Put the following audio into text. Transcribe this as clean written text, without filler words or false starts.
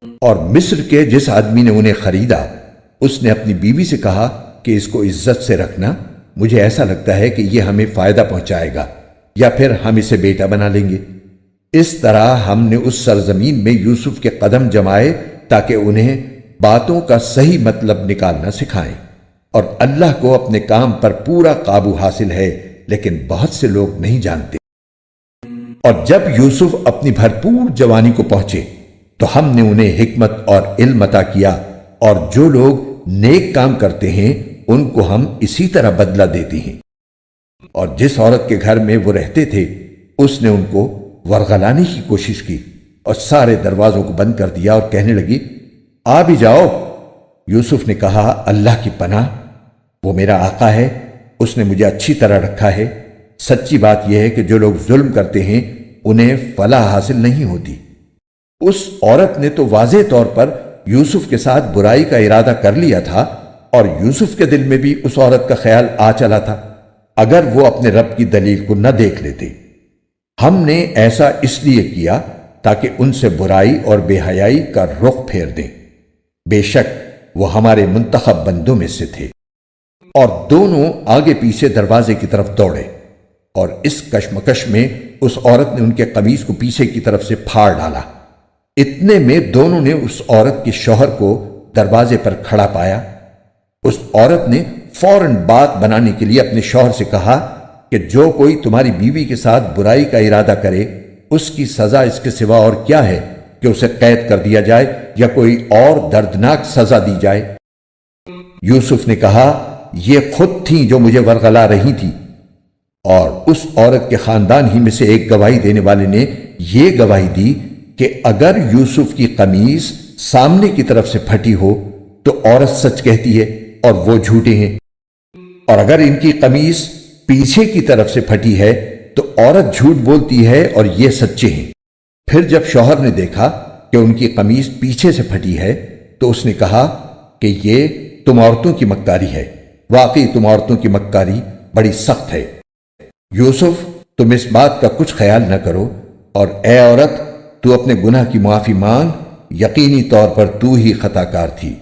اور مصر کے جس آدمی نے انہیں خریدا اس نے اپنی بیوی سے کہا کہ اس کو عزت سے رکھنا، مجھے ایسا لگتا ہے کہ یہ ہمیں فائدہ پہنچائے گا یا پھر ہم اسے بیٹا بنا لیں گے۔ اس طرح ہم نے اس سرزمین میں یوسف کے قدم جمائے تاکہ انہیں باتوں کا صحیح مطلب نکالنا سکھائیں، اور اللہ کو اپنے کام پر پورا قابو حاصل ہے، لیکن بہت سے لوگ نہیں جانتے۔ اور جب یوسف اپنی بھرپور جوانی کو پہنچے تو ہم نے انہیں حکمت اور علم عطا کیا، اور جو لوگ نیک کام کرتے ہیں ان کو ہم اسی طرح بدلہ دیتے ہیں۔ اور جس عورت کے گھر میں وہ رہتے تھے اس نے ان کو ورغلانے کی کوشش کی اور سارے دروازوں کو بند کر دیا اور کہنے لگی، آ بھی جاؤ۔ یوسف نے کہا، اللہ کی پناہ، وہ میرا آقا ہے، اس نے مجھے اچھی طرح رکھا ہے۔ سچی بات یہ ہے کہ جو لوگ ظلم کرتے ہیں انہیں فلاح حاصل نہیں ہوتی۔ اس عورت نے تو واضح طور پر یوسف کے ساتھ برائی کا ارادہ کر لیا تھا، اور یوسف کے دل میں بھی اس عورت کا خیال آ چلا تھا، اگر وہ اپنے رب کی دلیل کو نہ دیکھ لیتے۔ ہم نے ایسا اس لیے کیا تاکہ ان سے برائی اور بے حیائی کا رخ پھیر دیں، بے شک وہ ہمارے منتخب بندوں میں سے تھے۔ اور دونوں آگے پیچھے دروازے کی طرف دوڑے، اور اس کشمکش میں اس عورت نے ان کے قمیص کو پیچھے کی طرف سے پھاڑ ڈالا۔ اتنے میں دونوں نے اس عورت کے شوہر کو دروازے پر کھڑا پایا۔ اس عورت نے فوراً بات بنانے کے لیے اپنے شوہر سے کہا کہ جو کوئی تمہاری بیوی کے ساتھ برائی کا ارادہ کرے اس کی سزا اس کے سوا اور کیا ہے کہ اسے قید کر دیا جائے یا کوئی اور دردناک سزا دی جائے۔ یوسف نے کہا، یہ خود تھیں جو مجھے ورغلا رہی تھی۔ اور اس عورت کے خاندان ہی میں سے ایک گواہی دینے والے نے یہ گواہی دی کہ اگر یوسف کی قمیص سامنے کی طرف سے پھٹی ہو تو عورت سچ کہتی ہے اور وہ جھوٹے ہیں، اور اگر ان کی قمیص پیچھے کی طرف سے پھٹی ہے تو عورت جھوٹ بولتی ہے اور یہ سچے ہیں۔ پھر جب شوہر نے دیکھا کہ ان کی قمیص پیچھے سے پھٹی ہے تو اس نے کہا کہ یہ تم عورتوں کی مکاری ہے، واقعی تم عورتوں کی مکاری بڑی سخت ہے۔ یوسف، تم اس بات کا کچھ خیال نہ کرو، اور اے عورت، تو اپنے گناہ کی معافی مانگ، یقینی طور پر تو ہی خطا کار تھی۔